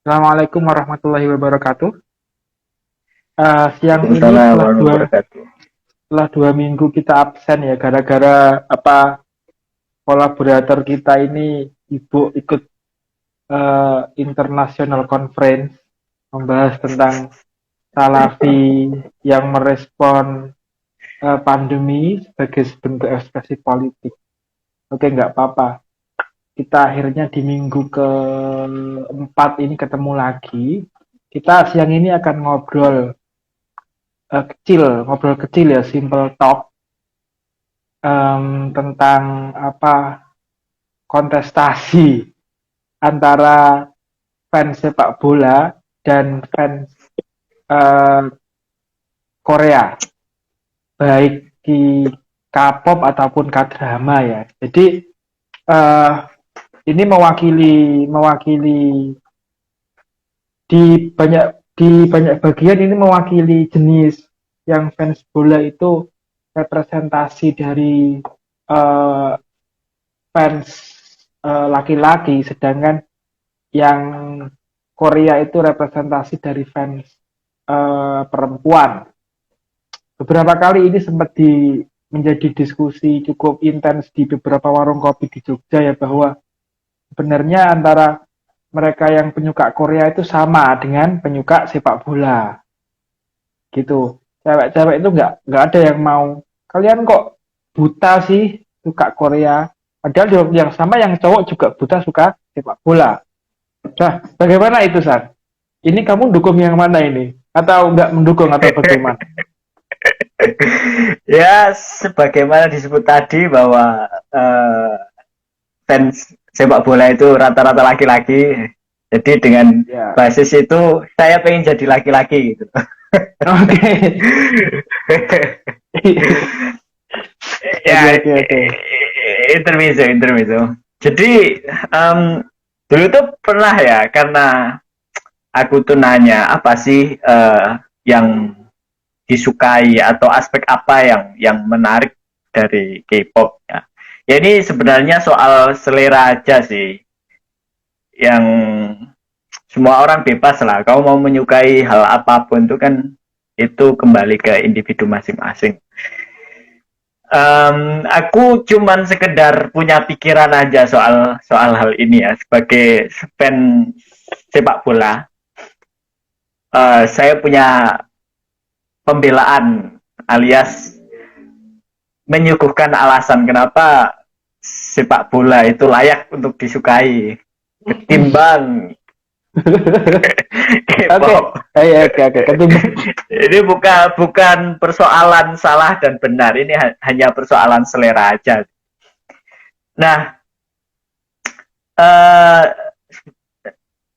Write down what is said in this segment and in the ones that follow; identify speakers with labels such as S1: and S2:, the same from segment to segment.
S1: Assalamualaikum warahmatullahi wabarakatuh. Siang ini
S2: Waalaikumsalam warahmatullahi wabarakatuh.
S1: setelah 2 minggu kita absen ya gara-gara apa kolaborator kita ini ibu ikut international conference membahas tentang Salafi yang merespon pandemi sebagai bentuk ekspresi politik. Oke, nggak apa-apa. Kita akhirnya di minggu keempat ini ketemu lagi. Kita siang ini akan ngobrol kecil ya, simple talk tentang apa kontestasi antara fans sepak bola dan fans eh, Korea, baik di K-pop ataupun K-drama ya. Jadi eh, ini mewakili di banyak bagian ini mewakili jenis yang fans bola itu representasi dari uh, fans laki-laki, sedangkan yang Korea itu representasi dari fans perempuan. Beberapa kali ini menjadi diskusi cukup intens di beberapa warung kopi di Jogja ya, bahwa sebenarnya antara mereka yang penyuka Korea itu sama dengan penyuka sepak bola gitu. Cewek-cewek itu nggak ada yang mau, kalian kok buta sih suka Korea, padahal di waktu yang sama yang cowok juga buta suka sepak bola. Nah, bagaimana itu, San? Ini kamu dukung yang mana ini, atau nggak mendukung, atau bagaimana?
S2: Ya, sebagaimana disebut tadi bahwa fans sepak bola itu rata-rata laki-laki. Jadi dengan
S1: Ya,
S2: basis itu saya pengen jadi laki-laki gitu.
S1: oke. Oke,
S2: Ya,
S1: oke, oke.
S2: intermezzo. Jadi dulu tuh pernah ya, karena aku tuh nanya apa sih yang disukai atau aspek apa yang menarik dari K-pop ya. Ya ini sebenarnya soal selera aja sih. Yang semua orang bebas lah. Kau mau menyukai hal apapun itu kan itu kembali ke individu masing-masing. Aku cuman sekedar punya pikiran aja soal soal hal ini ya, sebagai fan sepak bola. Saya punya pembelaan alias menyuguhkan alasan kenapa sepak bola itu layak untuk disukai ketimbang
S1: Oke,
S2: K-pop.
S1: oke, ketimbang.
S2: Ini bukan persoalan salah dan benar, ini hanya persoalan selera aja. Nah, eh,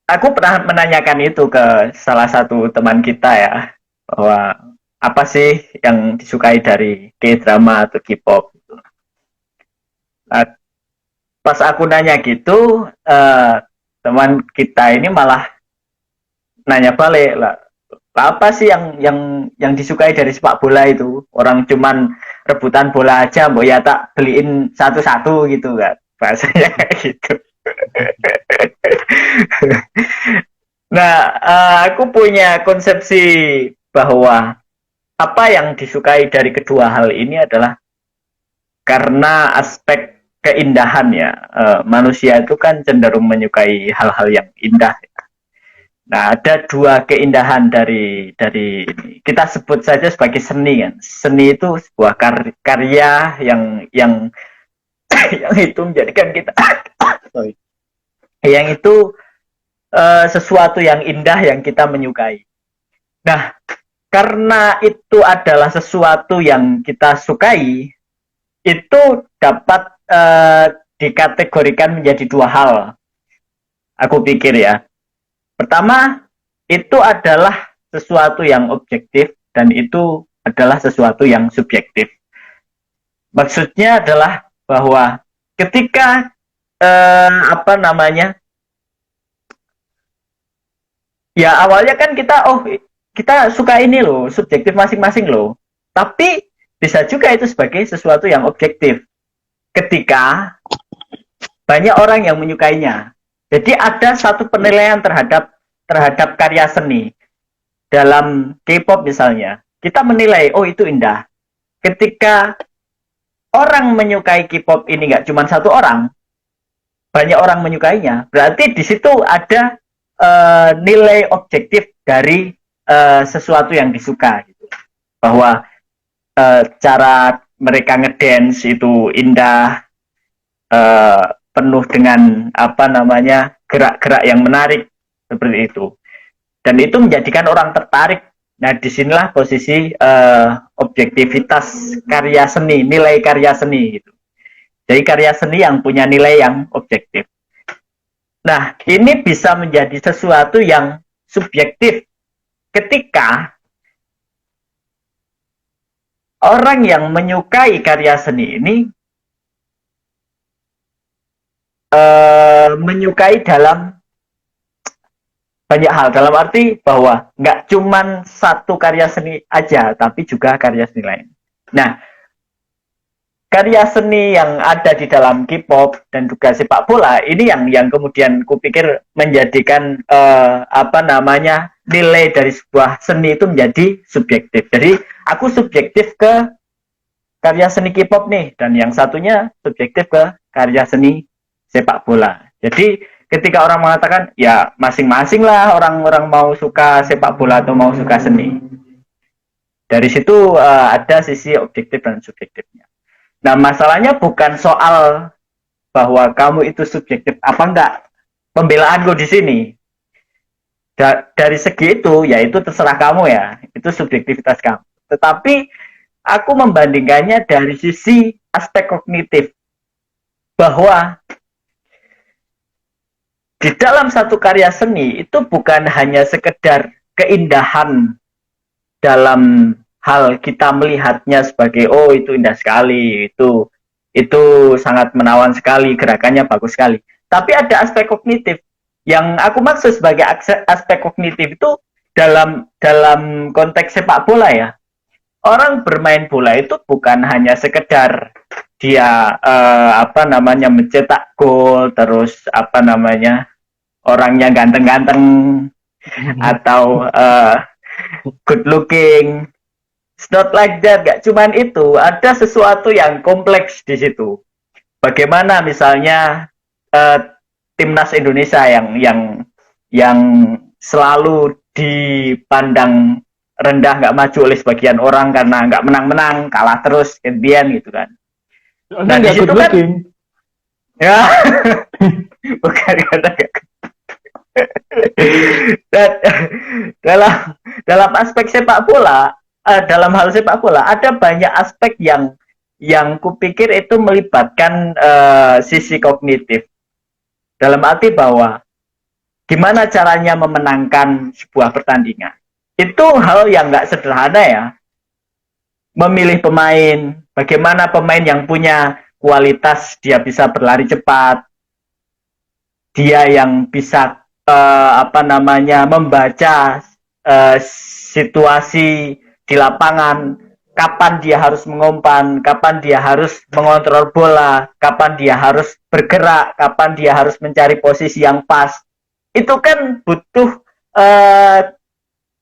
S2: aku pernah menanyakan itu ke salah satu teman kita ya, bahwa apa sih yang disukai dari K-drama atau K-pop. Nah, pas aku nanya gitu, teman kita ini malah nanya balik lah, apa sih yang disukai dari sepak bola itu, orang cuman rebutan bola aja mbok ya tak beliin satu-satu gitu kan, bahasanya kayak gitu. Nah, aku punya konsepsi bahwa apa yang disukai dari kedua hal ini adalah karena aspek keindahan ya. Manusia itu kan cenderung menyukai hal-hal yang indah. Nah, ada dua keindahan dari kita sebut saja sebagai seni kan. Seni itu sebuah karya yang yang itu menjadikan kita sorry, yang itu sesuatu yang indah yang kita menyukai. Nah, karena itu adalah sesuatu yang kita sukai, itu dapat dikategorikan menjadi dua hal. Aku pikir ya. Pertama, itu adalah sesuatu yang objektif dan itu adalah sesuatu yang subjektif. Maksudnya adalah bahwa ketika apa namanya, ya awalnya kan kita suka ini loh, subjektif masing-masing loh. Tapi bisa juga itu sebagai sesuatu yang objektif ketika banyak orang yang menyukainya. Jadi ada satu penilaian terhadap terhadap karya seni dalam K-pop misalnya, kita menilai, oh itu indah. Ketika orang menyukai K-pop ini nggak cuma satu orang, banyak orang menyukainya, berarti di situ ada nilai objektif dari sesuatu yang disuka, gitu. Bahwa cara mereka ngedance itu indah, penuh dengan apa namanya gerak-gerak yang menarik seperti itu, dan itu menjadikan orang tertarik. Nah, disinilah posisi objektivitas karya seni, nilai karya seni gitu. Jadi karya seni yang punya nilai yang objektif. Nah, ini bisa menjadi sesuatu yang subjektif ketika orang yang menyukai karya seni ini menyukai dalam banyak hal, dalam arti bahwa nggak cuman satu karya seni aja, tapi juga karya seni lain. Nah, karya seni yang ada di dalam K-pop dan juga sepak bola ini yang kemudian kupikir menjadikan apa namanya nilai dari sebuah seni itu menjadi subjektif. Jadi aku subjektif ke karya seni K-pop nih, dan yang satunya subjektif ke karya seni sepak bola. Jadi ketika orang mengatakan ya masing-masing lah orang-orang mau suka sepak bola atau mau suka seni, dari situ ada sisi objektif dan subjektifnya. Nah, masalahnya bukan soal bahwa kamu itu subjektif apa enggak. Pembelaanku di sini dari segi itu, ya itu terserah kamu ya, itu subjektivitas kamu. Tetapi aku membandingkannya dari sisi aspek kognitif, bahwa di dalam satu karya seni itu bukan hanya sekedar keindahan dalam hal kita melihatnya sebagai oh itu indah sekali, itu sangat menawan sekali, gerakannya bagus sekali. Tapi ada aspek kognitif. Yang aku maksud sebagai aspek kognitif itu dalam konteks sepak bola ya. Orang bermain bola itu bukan hanya sekedar dia apa namanya mencetak gol, terus apa namanya orangnya ganteng-ganteng atau good looking. It's not like that, gak cuman itu, ada sesuatu yang kompleks di situ. Bagaimana misalnya timnas Indonesia yang selalu dipandang rendah, nggak maju oleh sebagian orang karena nggak menang-menang, kalah terus, gantian gitu kan.
S1: Nah, di situ kan,
S2: ya, bukan karena dalam aspek sepak bola, dalam hal sepak bola ada banyak aspek yang kupikir itu melibatkan sisi kognitif, dalam arti bahwa gimana caranya memenangkan sebuah pertandingan. Itu hal yang nggak sederhana ya. Memilih pemain, bagaimana pemain yang punya kualitas, dia bisa berlari cepat, dia yang bisa apa namanya membaca situasi di lapangan, kapan dia harus mengumpan, kapan dia harus mengontrol bola, kapan dia harus bergerak, kapan dia harus mencari posisi yang pas. Itu kan butuh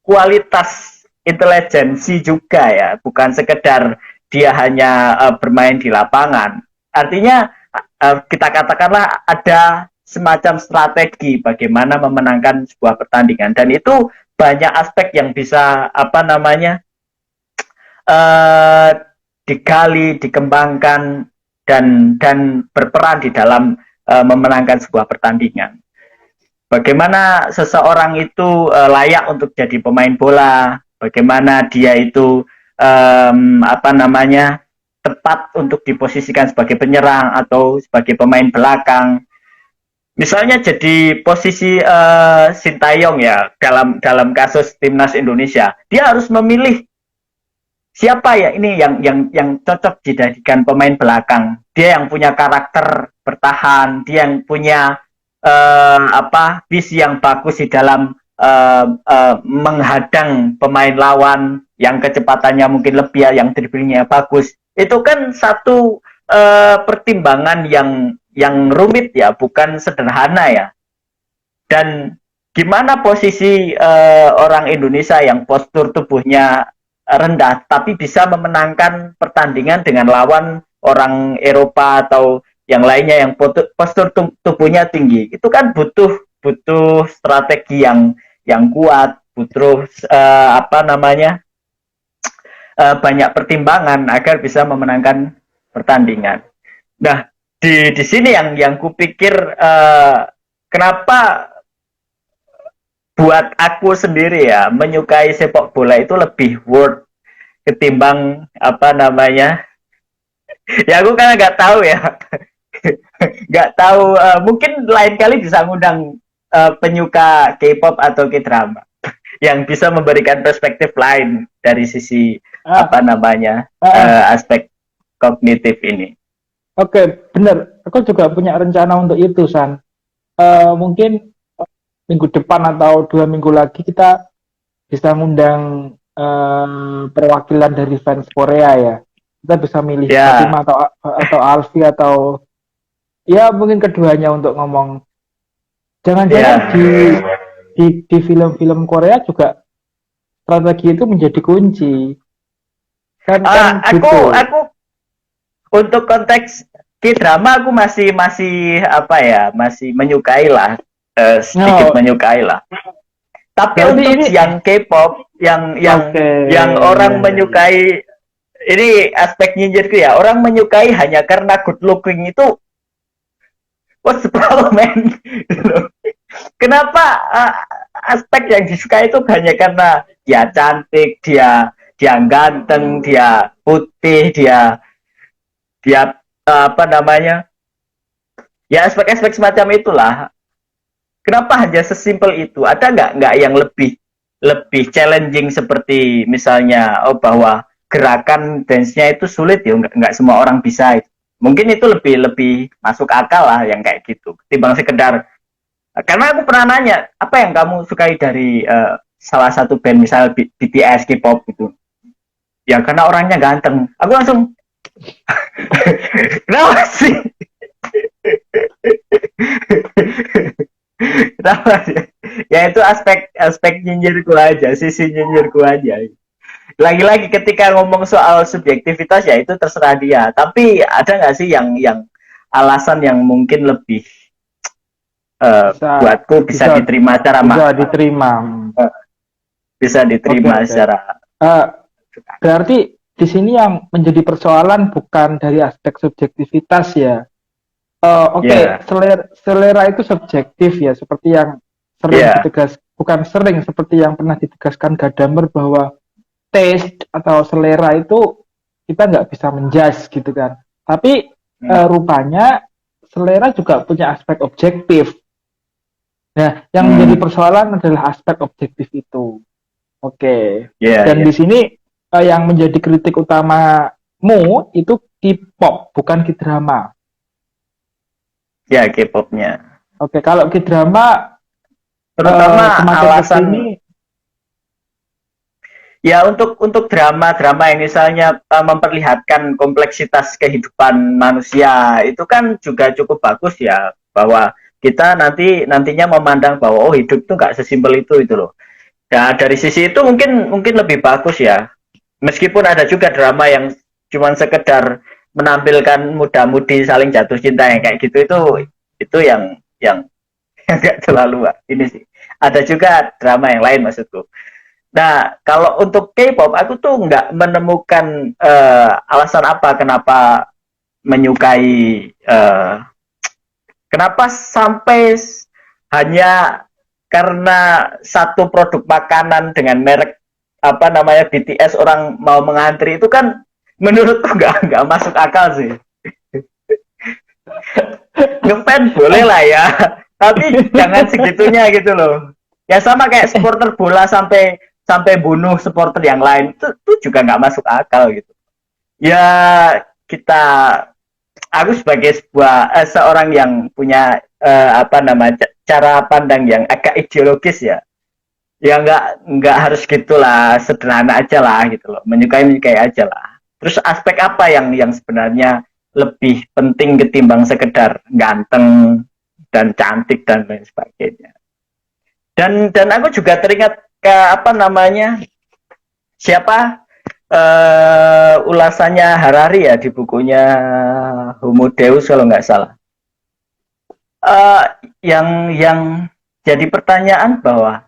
S2: kualitas intelijensi juga ya, bukan sekedar dia hanya bermain di lapangan. Artinya kita katakanlah ada semacam strategi bagaimana memenangkan sebuah pertandingan, dan itu banyak aspek yang bisa apa namanya digali, dikembangkan dan berperan di dalam memenangkan sebuah pertandingan. Bagaimana seseorang itu layak untuk jadi pemain bola, bagaimana dia itu apa namanya tepat untuk diposisikan sebagai penyerang atau sebagai pemain belakang. Misalnya jadi posisi Sintayong ya dalam kasus timnas Indonesia, dia harus memilih siapa ya ini yang cocok dijadikan pemain belakang. Dia yang punya karakter bertahan, dia yang punya apa visi yang bagus di dalam menghadang pemain lawan yang kecepatannya mungkin lebih, yang dribblingnya bagus. Itu kan satu pertimbangan yang rumit ya, bukan sederhana ya. Dan gimana posisi orang Indonesia yang postur tubuhnya rendah tapi bisa memenangkan pertandingan dengan lawan orang Eropa atau yang lainnya yang postur tubuhnya tinggi. Itu kan butuh butuh strategi yang kuat, butuh apa namanya? Banyak pertimbangan agar bisa memenangkan pertandingan. Nah, di sini yang kupikir kenapa buat aku sendiri ya menyukai sepak bola itu lebih worth ketimbang apa namanya, ya aku kan nggak tahu ya. Nggak tahu, mungkin lain kali bisa ngundang penyuka K-pop atau K-drama yang bisa memberikan perspektif lain dari sisi
S1: Ah,
S2: apa namanya, aspek kognitif ini.
S1: Oke, benar. Aku juga punya rencana untuk itu, San. Mungkin minggu depan atau 2 minggu lagi kita bisa ngundang perwakilan dari fans Korea ya. Kita bisa milih
S2: Ya,
S1: Fatima atau Alfi atau ya mungkin keduanya untuk ngomong. Jangan-jangan
S2: ya.
S1: di film-film Korea juga strategi itu menjadi kunci. Kan kan gitu.
S2: Aku untuk konteks K-drama aku masih masih apa ya, masih menyukai lah, sedikit
S1: No,
S2: menyukai lah. Tapi
S1: berarti
S2: untuk
S1: ini
S2: yang K-pop,
S1: oke.
S2: yang
S1: Ya,
S2: orang
S1: ya, ya.
S2: menyukai, ini aspek nyinjirku ya, orang menyukai hanya karena good looking itu, what's the problem man? Kenapa aspek yang disukai itu hanya karena dia cantik, dia ganteng, dia putih, dia apa namanya, ya aspek-aspek semacam itulah. Kenapa hanya sesimpel itu? Ada nggak yang lebih lebih challenging seperti misalnya bahwa gerakan dance-nya itu sulit ya, nggak semua orang bisa. Mungkin itu lebih lebih masuk akal lah yang kayak gitu. Ketimbang sekedar, karena aku pernah nanya apa yang kamu sukai dari salah satu band misal BTS K-pop gitu. Ya karena orangnya ganteng. Aku langsung kenapa sih? Kenapa sih? Ya itu aspek aspek nyinyirku aja, sisi nyinyirku aja. Lagi-lagi ketika ngomong soal subjektivitas ya itu terserah dia. Tapi ada nggak sih yang alasan yang mungkin lebih
S1: Bisa
S2: buatku bisa
S1: bisa
S2: diterima secara
S1: bisa diterima.
S2: uh, bisa
S1: Oke,
S2: diterima
S1: oke.
S2: secara
S1: Eh, Berarti di sini yang menjadi persoalan bukan dari aspek subjektivitas ya. Oke,
S2: ya
S1: selera itu subjektif ya, seperti yang sering
S2: ya
S1: bukan sering, seperti yang pernah ditegaskan Gadamer bahwa taste atau selera itu kita nggak bisa menjudge gitu kan. Tapi rupanya selera juga punya aspek objektif. Nah, yang menjadi
S2: hmm,
S1: persoalan adalah aspek objektif itu. Oke.
S2: ya
S1: Dan
S2: ya
S1: di sini yang menjadi kritik utamamu itu K-pop, bukan K-drama.
S2: ya K-popnya.
S1: Oke, kalau K-drama
S2: Terutama
S1: semakin ke sini,
S2: alasan, ya untuk drama-drama yang misalnya memperlihatkan kompleksitas kehidupan manusia itu kan juga cukup bagus ya, bahwa kita nantinya memandang bahwa oh hidup itu nggak sesimpel itu loh. Ya dari sisi itu mungkin mungkin lebih bagus ya. Meskipun ada juga drama yang cuma sekedar menampilkan muda-mudi saling jatuh cinta yang kayak gitu, itu yang nggak terlalu ini sih. Ada juga drama yang lain maksudku. Nah, kalau untuk K-pop, aku tuh nggak menemukan alasan apa kenapa menyukai, kenapa sampai hanya karena satu produk makanan dengan merek apa namanya BTS orang mau mengantri, itu kan menurutku nggak masuk akal sih. Ngefans boleh lah ya, tapi jangan segitunya gitu loh. Ya sama kayak supporter bola sampai sampai bunuh supporter yang lain, itu juga nggak masuk akal gitu. Ya kita, aku sebagai seorang yang punya apa namanya cara pandang yang agak ideologis ya, ya nggak harus gitulah, sederhana aja lah gitu loh, menyukai menyukai aja lah. Terus aspek apa yang sebenarnya lebih penting ketimbang sekedar ganteng dan cantik dan lain sebagainya. Dan aku juga teringat ke apa namanya, siapa ulasannya Harari ya di bukunya Homo Deus kalau nggak salah. Eh, yang jadi pertanyaan bahwa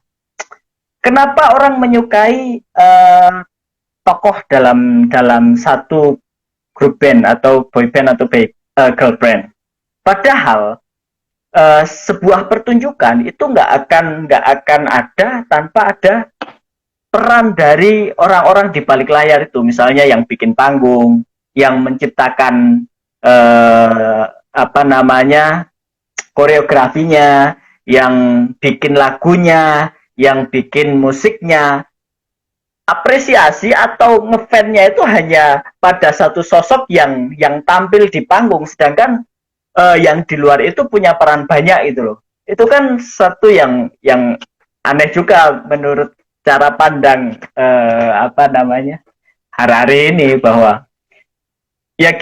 S2: kenapa orang menyukai tokoh dalam dalam satu grup band atau boy band atau girl band. Padahal sebuah pertunjukan itu nggak akan ada tanpa ada peran dari orang-orang di balik layar itu, misalnya yang bikin panggung, yang menciptakan apa namanya koreografinya, yang bikin lagunya, yang bikin musiknya. Apresiasi atau ngefansnya itu hanya pada satu sosok yang tampil di panggung, sedangkan yang di luar itu punya peran banyak itu loh. Itu kan satu yang aneh juga menurut cara pandang apa namanya Harari ini, bahwa ya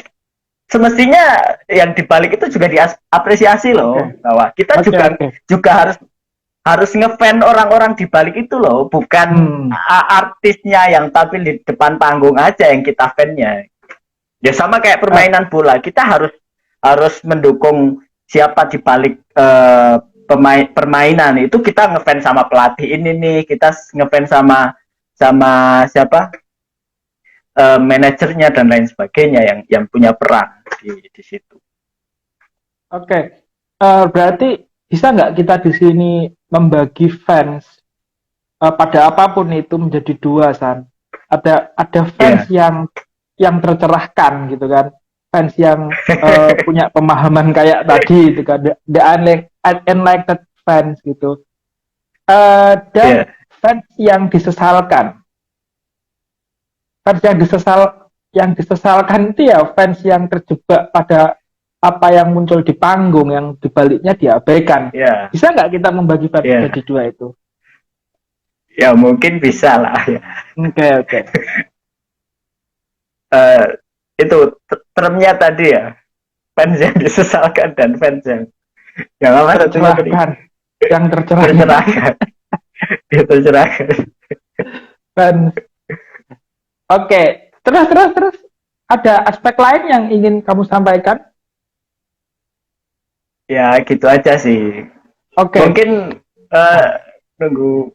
S2: semestinya yang dibalik itu juga diapresiasi loh, bahwa kita juga harus ngefans orang-orang di balik itu loh, bukan artisnya yang tampil di depan panggung aja yang kita fansnya. Ya sama kayak permainan bola, kita harus mendukung siapa di balik permainan itu. Kita ngefans sama pelatih ini nih, kita ngefans sama siapa manajernya dan lain sebagainya yang punya peran di situ.
S1: Oke. Berarti bisa nggak kita di sini membagi fans pada apapun itu menjadi dua, San? Ada fans yang tercerahkan gitu kan, fans yang punya pemahaman kayak tadi itu kan, the unliked fans gitu, dan fans yang disesalkan. Fans yang disesalkan itu ya fans yang terjebak pada apa yang muncul di panggung, yang dibaliknya diabaikan. Bisa nggak kita membagi fans jadi dua itu?
S2: Ya mungkin bisa lah.
S1: Oke.
S2: Itu termnya tadi ya, fans yang disesalkan dan fans yang apa
S1: tercerahkan, yang tercerahkan.
S2: Dia tercerahkan.
S1: Fans. Oke, terus ada aspek lain yang ingin kamu sampaikan?
S2: Ya gitu aja sih.
S1: Oke.
S2: Mungkin nunggu.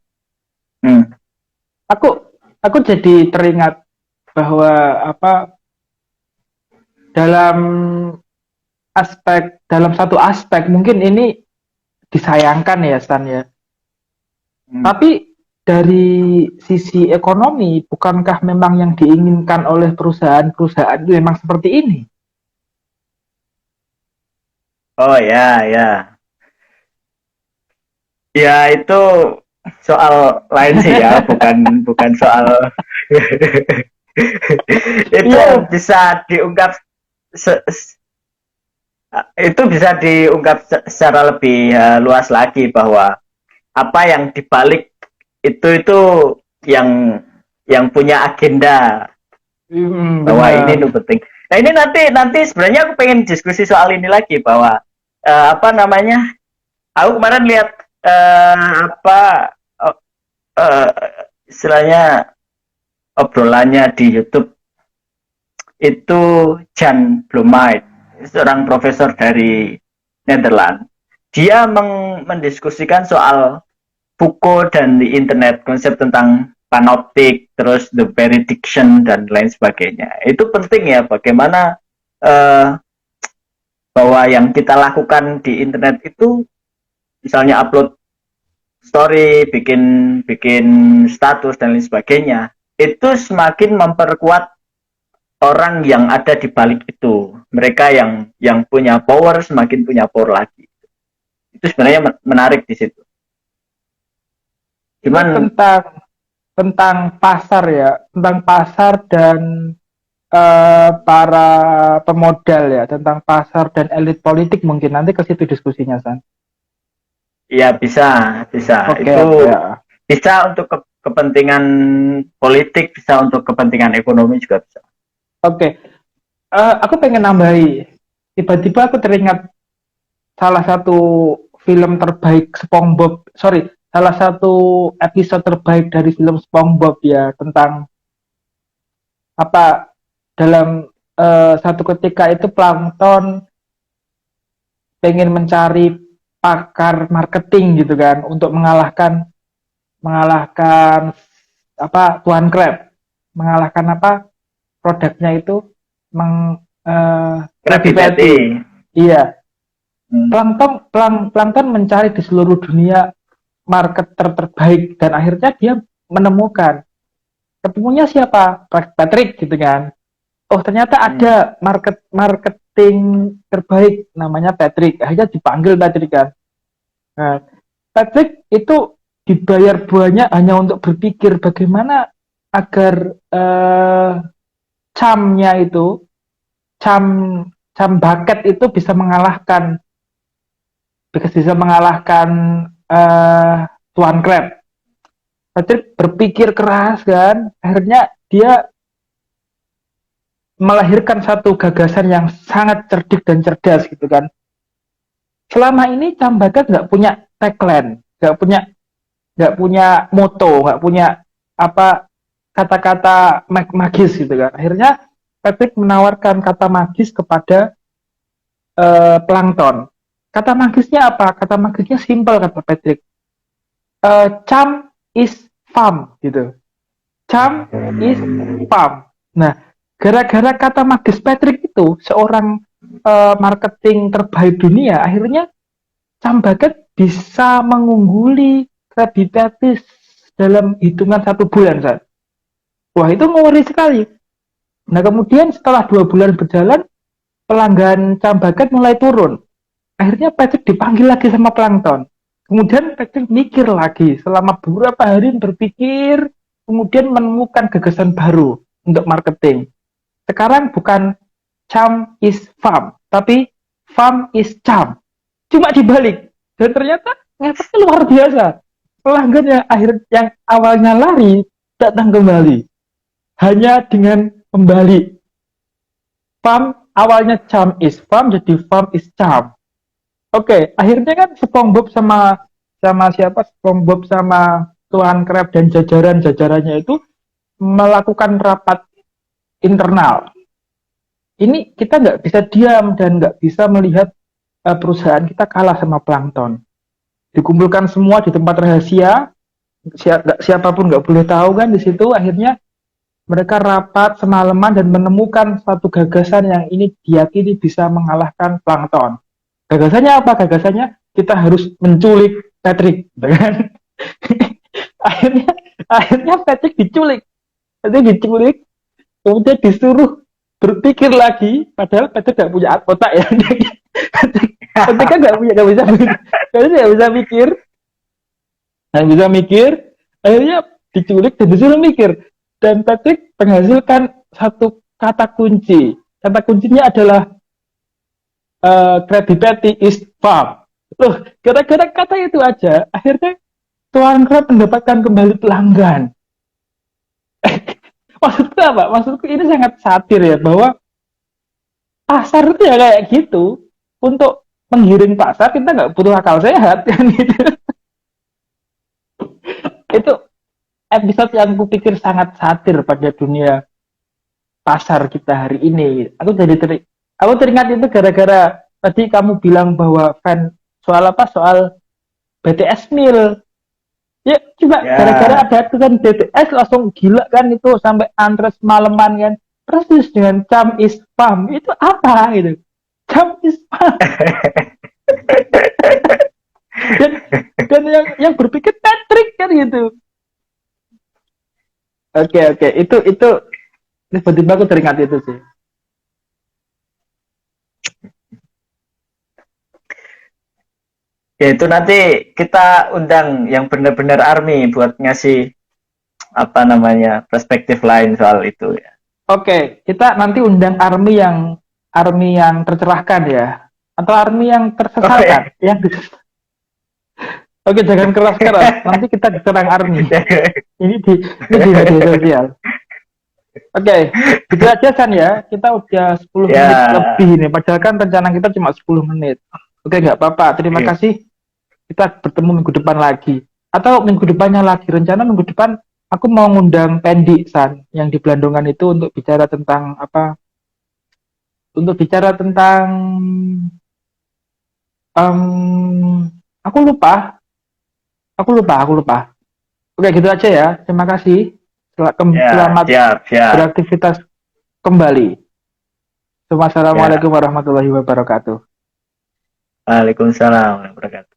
S1: Aku jadi teringat bahwa dalam satu aspek mungkin ini disayangkan ya, Stan ya. Tapi dari sisi ekonomi, bukankah memang yang diinginkan oleh perusahaan-perusahaan itu memang seperti ini?
S2: Oh ya. Ya itu soal lain sih ya, bukan soal itu bisa diungkap secara lebih luas lagi, bahwa apa yang dibalik itu yang punya agenda, bahwa ini tuh penting. Nah ini nanti sebenarnya aku pengen diskusi soal ini lagi, bahwa apa namanya, aku kemarin lihat istilahnya obrolannya di YouTube itu Jan Blomait, seorang profesor dari Netherlands. Dia mendiskusikan soal Foucault dan di internet, konsep tentang panoptik, terus the benediction dan lain sebagainya. Itu penting ya, bagaimana bahwa yang kita lakukan di internet itu, misalnya upload story, bikin status dan lain sebagainya, itu semakin memperkuat orang yang ada di balik itu. Mereka yang punya power semakin punya power lagi. Itu sebenarnya menarik di situ.
S1: Cuman tentang pasar ya, tentang pasar dan para pemodal ya, tentang pasar dan elit politik, mungkin nanti ke situ diskusinya, San.
S2: Iya bisa. Itu bisa untuk kepentingan politik, bisa untuk kepentingan ekonomi juga bisa.
S1: Aku pengen nambahi. Tiba-tiba aku teringat salah satu film terbaik SpongeBob, salah satu episode terbaik dari film SpongeBob ya, tentang apa dalam satu ketika itu Plankton pengen mencari pakar marketing gitu kan untuk mengalahkan mengalahkan apa Tuan Crab, mengalahkan apa produknya itu Krabby
S2: Krabby
S1: Patty.
S2: Patty.
S1: Iya,
S2: Hmm.
S1: Plankton mencari di seluruh dunia marketer terbaik dan akhirnya dia menemukan, ketemunya siapa? Patrick gitu kan. Oh, ternyata
S2: Hmm.
S1: ada marketing terbaik namanya Patrick. Akhirnya dipanggil Patrick kan. Nah, Patrick itu dibayar banyak hanya untuk berpikir bagaimana agar camnya itu, cam cam bucket itu bisa mengalahkan Tuan Crab. Patrick berpikir keras kan, akhirnya dia melahirkan satu gagasan yang sangat cerdik dan cerdas gitu kan. Selama ini cam bucket nggak punya tagline, nggak punya moto, nggak punya apa kata-kata magis gitu kan. Akhirnya Patrick menawarkan kata magis kepada Plankton. Kata magisnya apa? Kata magisnya simpel kata Patrick. Charm is fun gitu. Charm is fun. Nah, gara-gara kata magis Patrick itu, seorang marketing terbaik dunia, akhirnya Cam Bucket bisa mengungguli Krabby Patty dalam hitungan 1 bulan, Sat. Wah, itu ngeri sekali. Nah, kemudian setelah 2 bulan berjalan, pelanggan Cam Bucket mulai turun. Akhirnya Patrick dipanggil lagi sama Plankton. Kemudian Patrick mikir lagi selama beberapa hari berpikir, kemudian menemukan gagasan baru untuk marketing. Sekarang bukan charm is farm, tapi farm is charm. Cuma dibalik. Dan ternyata ngefeknya luar biasa. Pelanggan yang awalnya lari datang kembali. Hanya dengan kembali. Farm awalnya charm is farm jadi farm is charm. Oke, akhirnya kan SpongeBob sama sama siapa? SpongeBob sama Tuan Crab dan jajarannya itu melakukan rapat internal. Ini kita nggak bisa diam dan nggak bisa melihat perusahaan kita kalah sama Plankton. Dikumpulkan semua di tempat rahasia, siapapun nggak boleh tahu kan di situ. Akhirnya mereka rapat semalaman dan menemukan satu gagasan yang ini diyakini bisa mengalahkan Plankton. Gagasannya apa? Gagasannya kita harus menculik Patrick, kan? akhirnya akhirnya Patrick diculik, kemudian disuruh berpikir lagi, padahal Patrick nggak punya otak ya. Patrick kan nggak bisa mikir, akhirnya diculik dan disuruh mikir. Dan Patrick menghasilkan satu kata kunci. Kata kuncinya adalah Krabby Patty is farm. Loh, gara-gara kata itu aja, akhirnya Tuan Crab mendapatkan kembali pelanggan. Maksudku apa? Maksudku ini sangat satir ya, bahwa pasar itu ya kayak gitu. Untuk menggiring pasar kita nggak butuh akal sehat kan gitu. Itu episode yang aku pikir sangat satir pada dunia pasar kita hari ini. Aku teringat itu gara-gara tadi kamu bilang bahwa soal apa? Soal BTS Meal. Ya coba gara-gara
S2: Ya.
S1: ada tulisan BTS langsung gila kan itu sampai antres malaman kan. Persis dengan Cam is Pam itu apa gitu? Cam is Pam dan yang berpikir Patrick kan gitu. Oke, itu tiba-tiba aku teringat itu sih.
S2: Ya itu nanti kita undang yang benar-benar army buat ngasih apa namanya perspektif lain soal itu ya.
S1: Oke, kita nanti undang army yang tercerahkan ya, atau army yang
S2: Oh ya.
S1: tersesatkan, Oke, jangan keras-keras. Nanti kita diserang army. Ini di media sosial. Oke, gitu aja kan ya. Kita udah 10
S2: Ya.
S1: menit lebih nih. Padahal kan rencana kita cuma 10 menit. Oke, nggak apa-apa. Terima kasih. Kita bertemu minggu depan lagi. atau minggu depannya lagi, rencana minggu depan aku mau ngundang Pendi San yang di Belandongan itu untuk bicara tentang apa, untuk bicara tentang em, aku lupa, aku lupa. Oke, gitu aja ya. Terima kasih.
S2: Ya,
S1: Selamat
S2: siap, siap.
S1: beraktivitas kembali.
S2: Ya.
S1: Wassalamualaikum warahmatullahi wabarakatuh.
S2: Waalaikumsalam warahmatullahi wabarakatuh.